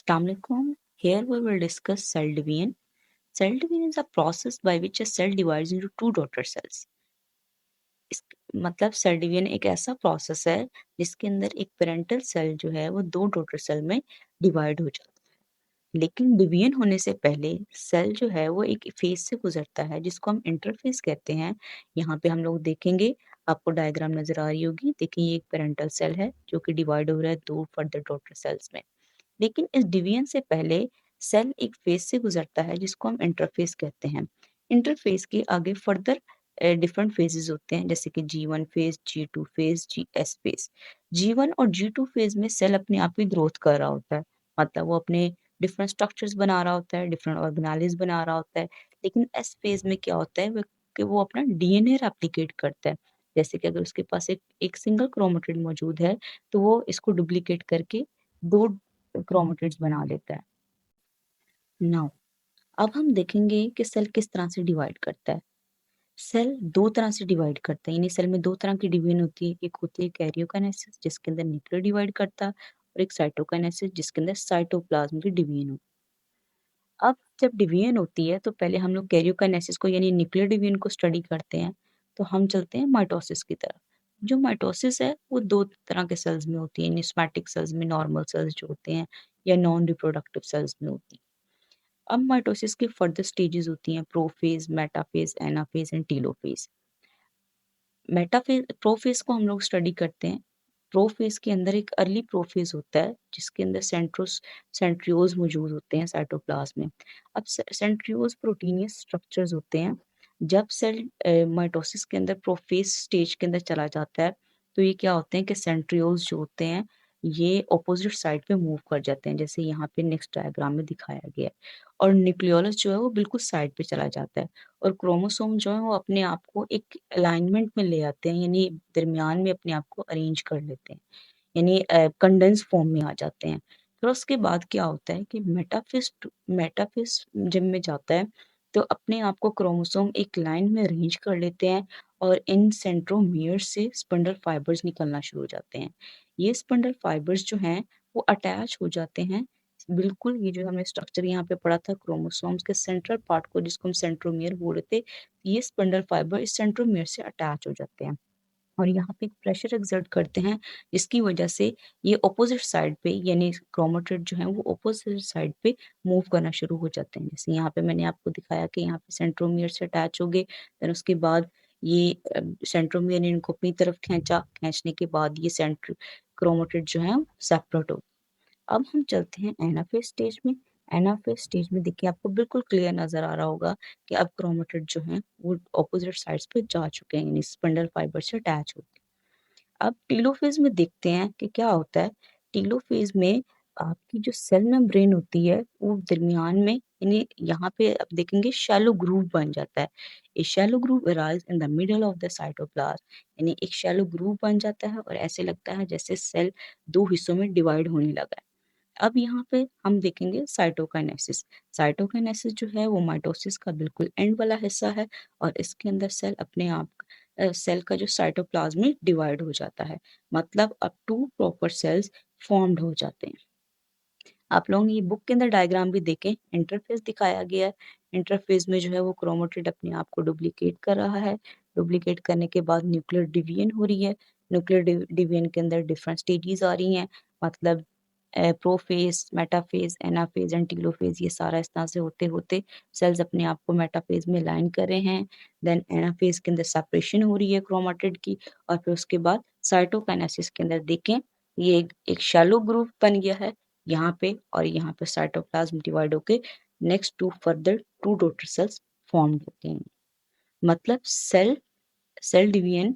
Assalamualaikum. Here we will discuss cell division. Cell division is a process by which a cell divides into two daughter cells. इस मतलब cell division एक ऐसा process है जिसके अंदर एक पेरेंटल सेल जो है वो दो डॉटर सेल में डिवाइड हो जाता है। लेकिन डिवीजन होने से पहले सेल जो है वो एक फेज से गुजरता है जिसको हम इंटरफेस कहते हैं। यहाँ पे हम लोग देखेंगे, आपको डायग्राम नजर आ रही होगी। देखिए ये एक पेरेंटल सेल है जो कि डिवाइड हो रहा है दो फर्दर डॉटर सेल्स में। लेकिन इस डिवीजन से पहले सेल एक फेज से गुजरता है जिसको हम इंटरफेस कहते हैं। इंटरफेस के आगे फर्दर डिफरेंट फेजेस होते हैं, जैसे कि G1 phase, G2 phase, GS phase. G1 और G2 फेज में सेल अपने आप ही ग्रोथ कर रहा होता है, मतलब वो अपने डिफरेंट स्ट्रक्चर्स बना रहा होता है, डिफरेंट ऑर्गेनालिज बना रहा होता है। लेकिन एस फेज में क्या होता है कि वो अपना डीएनए रेप्लिकेट करता है। जैसे कि अगर उसके पास एक सिंगल क्रोमेटिड मौजूद है तो वो इसको डुप्लीकेट करके दो क्रोमेटिड्स बना लेता है। नाउ अब हम देखेंगे कि सेल किस तरह से डिवाइड करता है। सेल दो तरह से डिवाइड करता है, यानी सेल में दो तरह की डिवीजन होती है। एक होती है कैरियोकाइनेसिस जिसके अंदर न्यूक्लियर डिवाइड करता है, और एक साइटोकाइनेसिस जिसके अंदर साइटोप्लाज्म की डिवीजन होती है। अब जब डिवीजन होती है तो पहले हम लोग कैरियोकाइनेसिस को यानी न्यूक्लियर डिवीजन को स्टडी करते हैं। तो हम चलते हैं माइटोसिस की तरफ। जो माइटोसिस है वो दो तरह के सेल्स में होती है, यानी सोमैटिक सेल्स में नॉर्मल सेल्स जो होते हैं या नॉन रिप्रोडक्टिव सेल्स में होती है। अब माइटोसिस के फर्दर स्टेजेस होती हैं prophase, metaphase, anaphase and telophase. Metaphase prophase को हम लोग स्टडी करते हैं। प्रोफेज के अंदर एक अर्ली प्रोफेज होता है जिसके अंदर सेंट्रियोज मौजूद होते हैं साइटोप्लाज्म में। अब सेंट्रियोज प्रोटीनियस स्ट्रक्चर्स होते हैं। जब सेल माइटोसिस के अंदर प्रोफेज स्टेज के अंदर चला जाता है तो ये क्या होते हैं कि सेंट्रियोज जो होते हैं ये ऑपोजिट साइड पे मूव कर जाते हैं, जैसे यहाँ पे नेक्स्ट डायग्राम में दिखाया गया है। और न्यूक्लियोलस जो है वो बिल्कुल साइड पे चला जाता है, और क्रोमोसोम जो है वो अपने आप को एक अलाइनमेंट में ले आते हैं, यानी दरमियान में अपने आप को अरेंज कर लेते हैं, यानी कंडेंस फॉर्म में आ जाते हैं। फिर उसके बाद क्या होता है कि मेटाफिस जब में जाता है तो अपने आप को क्रोमोसोम एक लाइन में अरेंज कर लेते हैं, और इन सेंट्रोमियर से स्पिंडल फाइबर्स निकलना शुरू हो जाते हैं। ये स्पिंडल फाइबर्स जो हैं वो अटैच हो जाते हैं। बिल्कुल ये जो हमने स्ट्रक्चर यहाँ पे पढ़ा था क्रोमोसोम्स के सेंट्रल पार्ट को जिसको हम सेंट्रोमियर बोल रहे थे, ये स्पिंडल फाइबर इस सेंट्रोमियर से अटैच हो जाते हैं और यहाँ पे एक प्रेशर एक्सर्ट करते हैं, जिसकी वजह से ये ऑपोजिट साइड पे यानी क्रोमेटिड जो है वो ऑपोजिट साइड पे मूव करना शुरू हो जाते हैं। जैसे यहाँ पे मैंने आपको दिखाया कि यहाँ पे सेंट्रोमियर से अटैच हो गए, फिर उसके बाद ये सेंट्रोमियर ने इनको अपनी तरफ खींचा, खींचने के बाद ये सेंट्र क्रोमेटिड जो है सेपरेट हो। अब हम चलते हैं एनाफेज स्टेज में। एनाफेज स्टेज में देखिए आपको बिल्कुल क्लियर नजर आ रहा होगा कि अब क्रोमेटिड जो है वो ऑपोजिट साइड्स पे जा चुके हैं, यानी स्पिंडल फाइबर से अटैच हो गए। अब टीलोफेज में देखते हैं कि क्या होता है। टीलोफेज में आपकी जो सेल मेम्ब्रेन होती है वो दरमियान में, यानी यहाँ पे आप देखेंगे शैलो ग्रूव बन जाता है। ए shallow groove arise in the middle of the cytoplasm, यानी एक शैलो ग्रूव बन जाता है और ऐसे लगता है जैसे सेल दो हिस्सों में डिवाइड होने लगा है। अब यहाँ पे हम देखेंगे साइटोकाइनेसिस। साइटोकाइनेसिस जो है वो माइटोसिस का बिल्कुल एंड वाला हिस्सा है, और इसके अंदर सेल अपने आप सेल का जो साइटोप्लाज्म में डिवाइड हो जाता है, मतलब अब टू प्रॉपर सेल्स फॉर्म्ड हो जाते हैं। आप लोग ये बुक के अंदर डायग्राम भी देखें, इंटरफेस दिखाया गया है। इंटरफेस में जो है वो क्रोमेटिड अपने आप को डुप्लीकेट कर रहा है। डुप्लीकेट करने के बाद न्यूक्लियर डिवीजन हो रही है। न्यूक्लियर डिवीजन के अंदर डिफरेंट स्टेजेस आ रही हैं, मतलब prophase, metaphase, anaphase and telophase, ये सारा इस तरह से होते होते सेल्स अपने आप को मेटाफेज में लाइन कर रहे हैं। देन एनाफेज के अंदर सेपरेशन हो रही है क्रोमेटिड की, और फिर उसके बाद साइटोकाइनेसिस के अंदर देखें ये एक शैलो ग्रुप बन गया है यहाँ पे, और यहाँ पे साइटोप्लाज्म डिवाइड होके next to further two daughter cells form होते हैं। मतलब सेल सेल डिवीजन